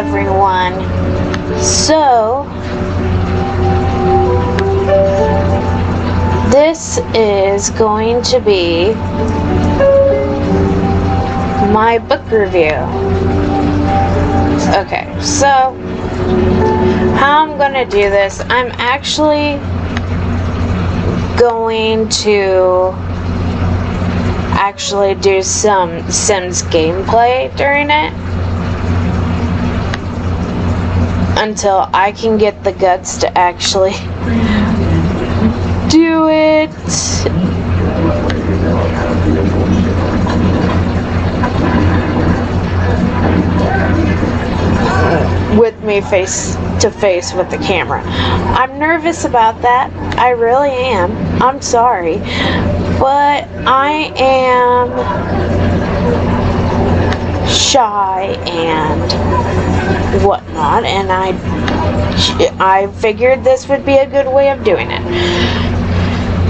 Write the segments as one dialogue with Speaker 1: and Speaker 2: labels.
Speaker 1: everyone. So, this is going to be my book review. Okay, so how I'm gonna do this, I'm actually going to do some Sims gameplay during it until I can get the guts to actually do it. With me face to face with the camera. I'm nervous about that. I really am. I'm sorry. But I am shy and whatnot, and I figured this would be a good way of doing it.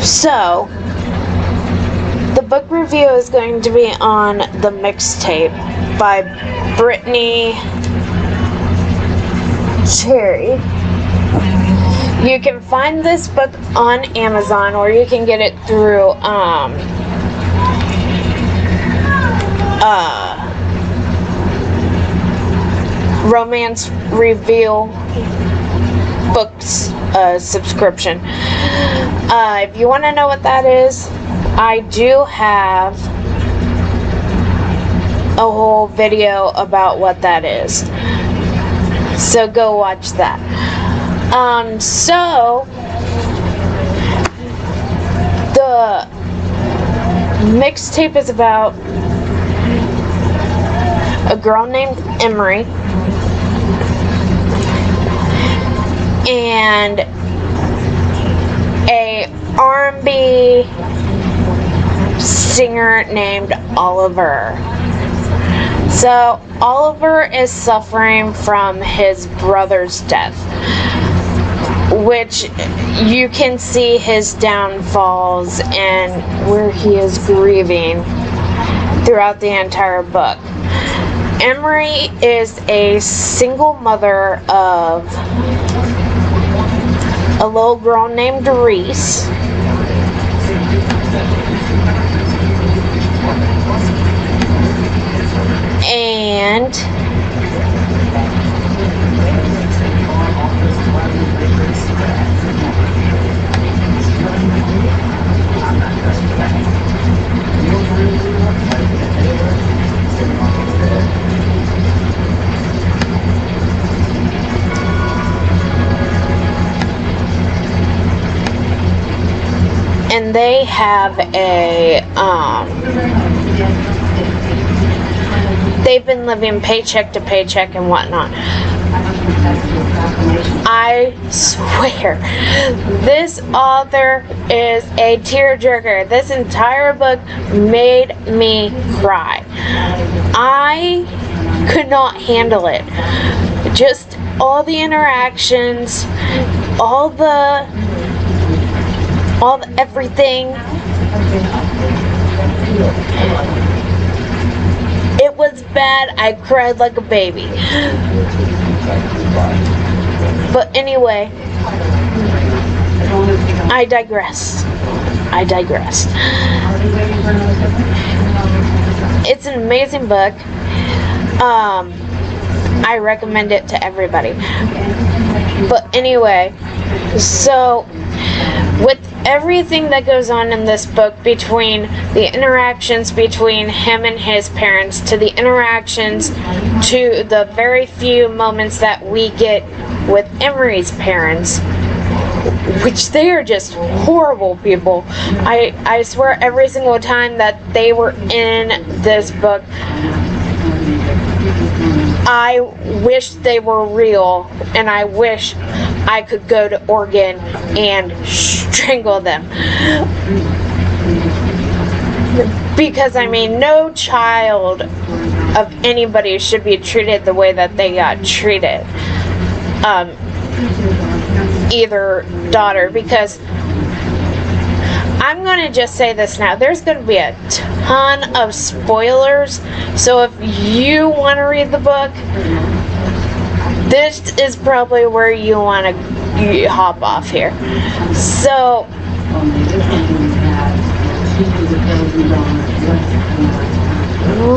Speaker 1: So, the book review is going to be on the Mixtape by Brittany Cherry. You can find this book on Amazon, or you can get it through Romance Reveal Books subscription. If you want to know what that is, I do have a whole video about what that is. So go watch that. So the Mixtape is about a girl named Emery and a R&B singer named Oliver. So Oliver is suffering from his brother's death, which you can see his downfalls and where he is grieving throughout the entire book. Emery is a single mother of a little girl named Reese. And they have a they've been living paycheck to paycheck and whatnot. I swear, this author is a tearjerker. This entire book made me cry. I could not handle it. Just all the interactions, all the everything. It was bad. I cried like a baby. But anyway, I digress. It's an amazing book. I recommend it to everybody. But anyway, so with everything that goes on in this book, between the interactions between him and his parents, to the interactions, to the very few moments that we get with Emery's parents, which they are just horrible people. I swear every single time that they were in this book, I wish they were real, and I wish I could go to Oregon and strangle them. Because, I mean, no child of anybody should be treated the way that they got treated. Either daughter, because I'm going to just say this now. There's going to be a ton of spoilers. So if you want to read the book, this is probably where you want to hop off here. So,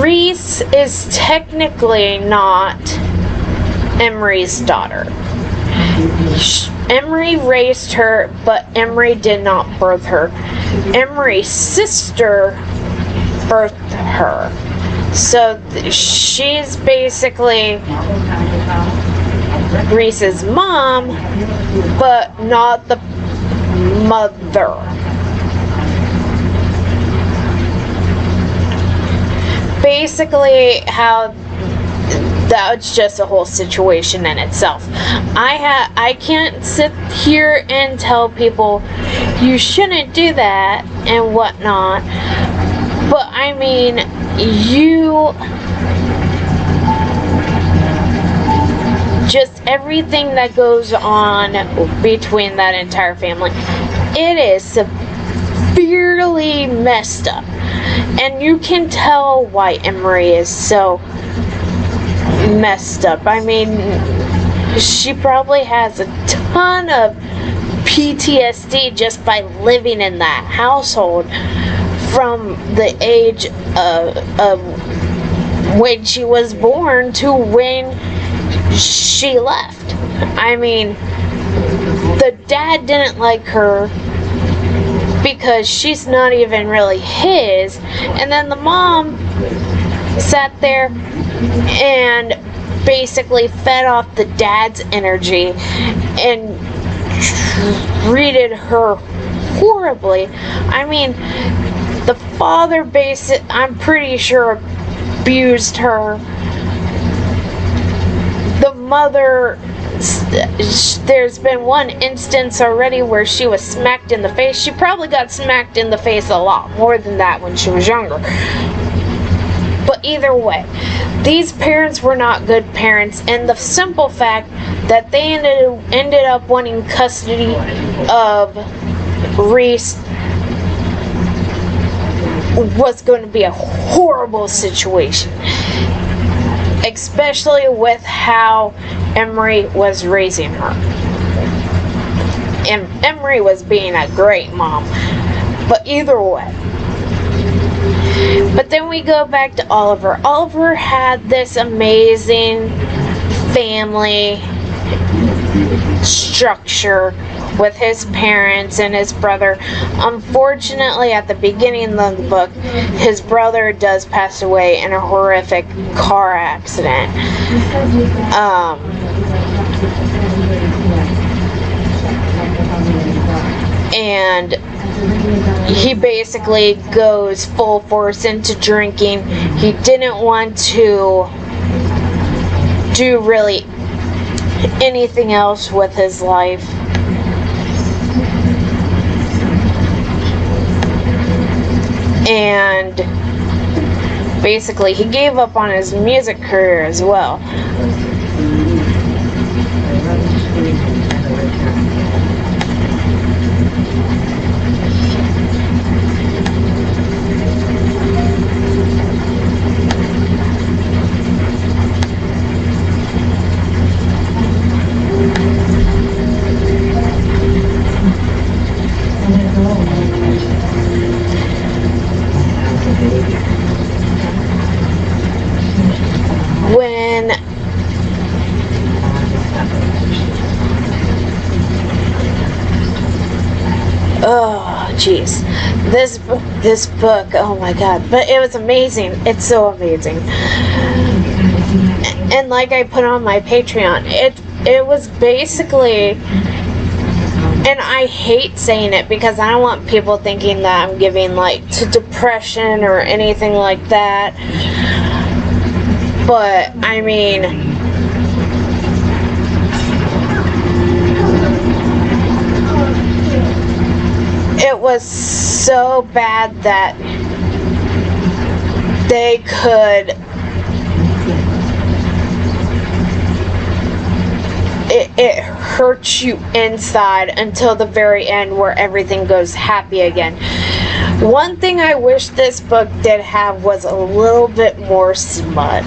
Speaker 1: Reese is technically not Emery's daughter. Emery raised her, but Emery did not birth her. Emery's sister birthed her. So she's basically Reese's mom, but not the mother. Basically, how that's just a whole situation in itself. I can't sit here and tell people you shouldn't do that and whatnot, but I mean, just everything that goes on between that entire family, it is severely messed up, and you can tell why Emery is so messed up. I mean, she probably has a ton of PTSD just by living in that household from the age of when she was born to when she left. I mean, the dad didn't like her because she's not even really his, and then the mom sat there and basically fed off the dad's energy and treated her horribly. I mean, the father I'm pretty sure abused her. The mother, there's been one instance already where she was smacked in the face. She probably got smacked in the face a lot more than that when she was younger. But either way, these parents were not good parents, and the simple fact that they ended up wanting custody of Reese was going to be a horrible situation, especially with how Emery was raising her. And Emery was being a great mom, but either way. But then we go back to Oliver. Oliver had this amazing family structure with his parents and his brother. Unfortunately, at the beginning of the book, his brother does pass away in a horrific car accident. And he basically goes full force into drinking. He didn't want to do really anything else with his life. And basically he gave up on his music career as well. Oh, jeez. This book, oh my god. But it was amazing. It's so amazing. And like I put on my Patreon, it was basically, and I hate saying it because I don't want people thinking that I'm giving like to depression or anything like that. But I mean, it was so bad that they could, it hurts you inside until the very end where everything goes happy again. One thing I wish this book did have was a little bit more smut.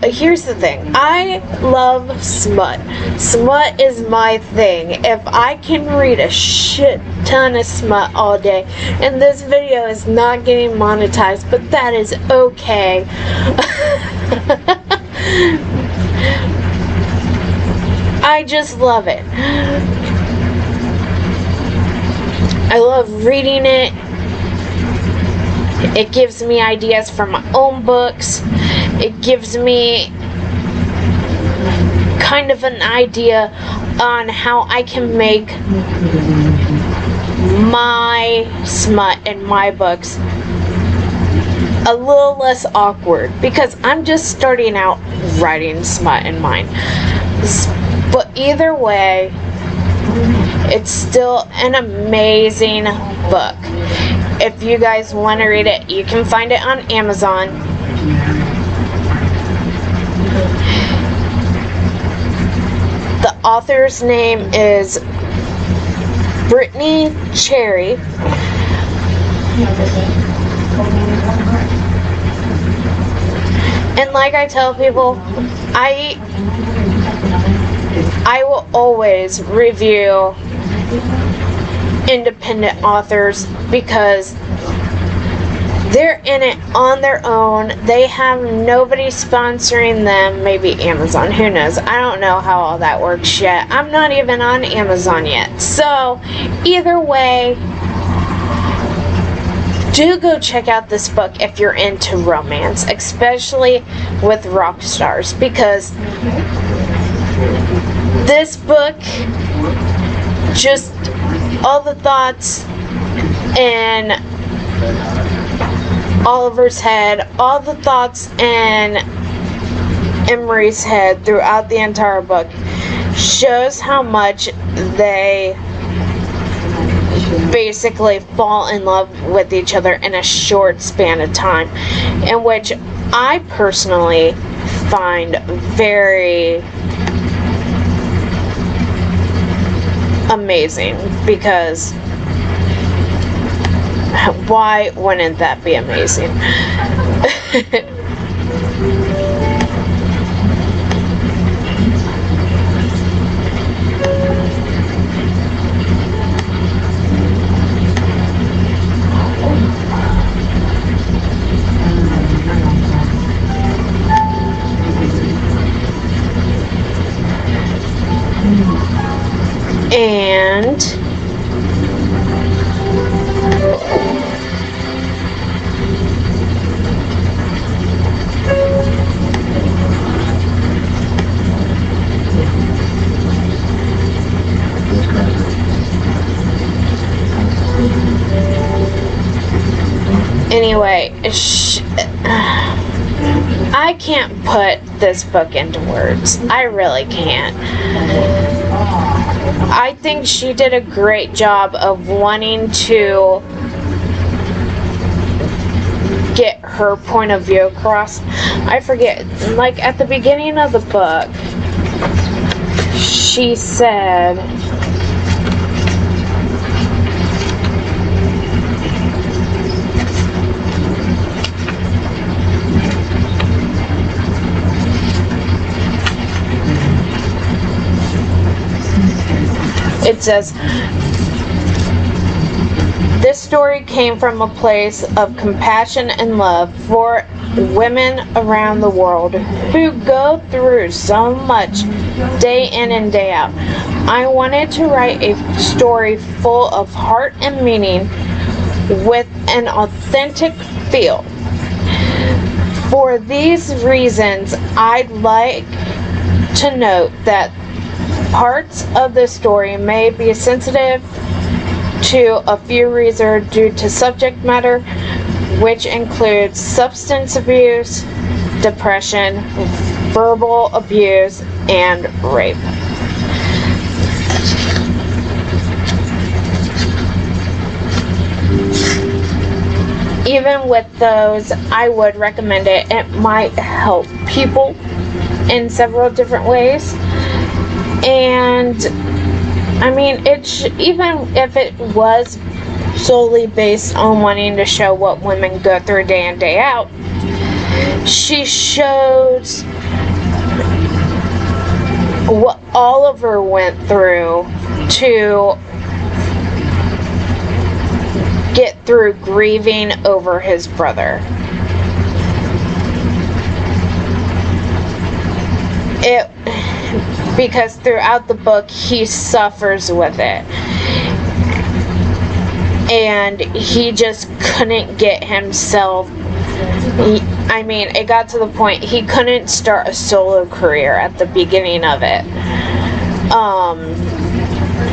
Speaker 1: Here's the thing, I love smut. Smut is my thing. If I can read a shit ton of smut all day, and this video is not getting monetized, but that is okay. I just love it. I love reading it. It gives me ideas for my own books. It gives me kind of an idea on how I can make my smut and my books a little less awkward, because I'm just starting out writing smut in mine. But either way, it's still an amazing book. If you guys want to read it, you can find it on Amazon. The author's name is Brittany Cherry. And like I tell people, I will always review independent authors because they're in it on their own. They have nobody sponsoring them. Maybe Amazon, who knows? I don't know how all that works yet. I'm not even on Amazon yet. So either way, do go check out this book if you're into romance, especially with rock stars, because this book, just all the thoughts in Oliver's head, all the thoughts in Emery's head throughout the entire book, shows how much they basically fall in love with each other in a short span of time, in which I personally find very amazing, because why wouldn't that be amazing? And anyway, I can't put this book into words. I really can't. I think she did a great job of wanting to get her point of view across. I forget, like at the beginning of the book, she said, it says, this story came from a place of compassion and love for women around the world who go through so much day in and day out. I wanted to write a story full of heart and meaning with an authentic feel. For these reasons, I'd like to note that parts of the story may be sensitive to a few reasons due to subject matter, which includes substance abuse, depression, verbal abuse, and rape. Even with those, I would recommend it. It might help people in several different ways. And I mean, even if it was solely based on wanting to show what women go through day in, day out. She shows what Oliver went through to get through grieving over his brother. Because throughout the book he suffers with it, and he just couldn't get himself, it got to the point he couldn't start a solo career at the beginning of it.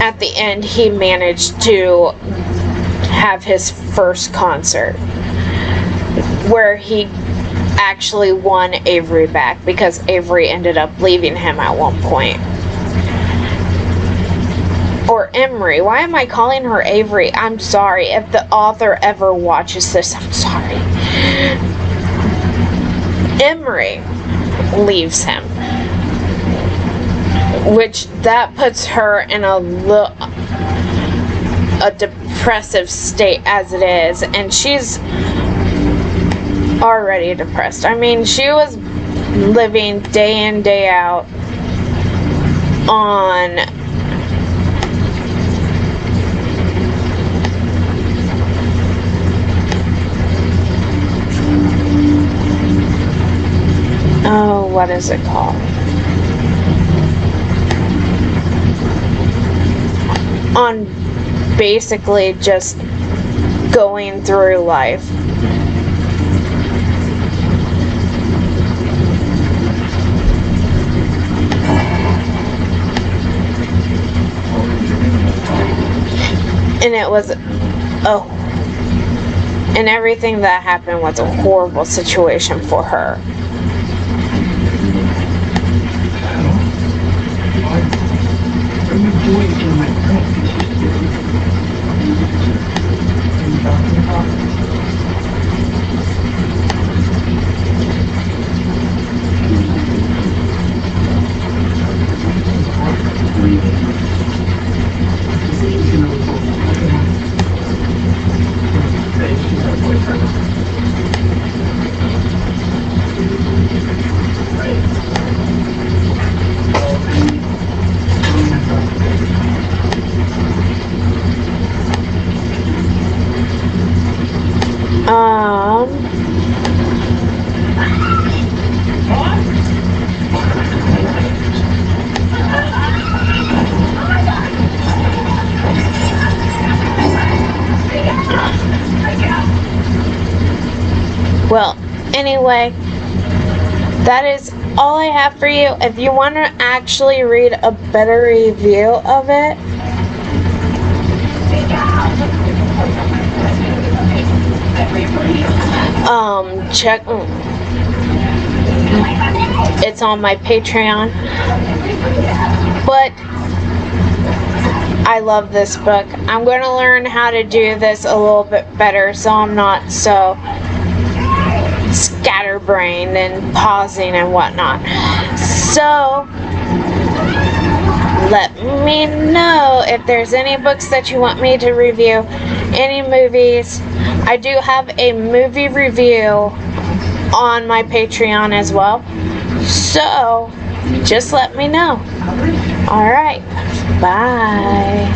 Speaker 1: At the end he managed to have his first concert where he actually won Avery back, because Avery ended up leaving him at one point. Or Emery. Why am I calling her Avery? I'm sorry. If the author ever watches this, I'm sorry. Emery leaves him, which that puts her in a depressive state as it is, and she's already depressed. She was living day in, day out on what is it called? On basically just going through life. And it was, and everything that happened was a horrible situation for her. Well, anyway, that is all I have for you. If you want to actually read a better review of it, check, it's on my Patreon. But I love this book. I'm going to learn how to do this a little bit better so I'm not so scatterbrained and pausing and whatnot. So let me know if there's any books that you want me to review, any movies. I do have a movie review on my Patreon as well, so just let me know. Alright, bye.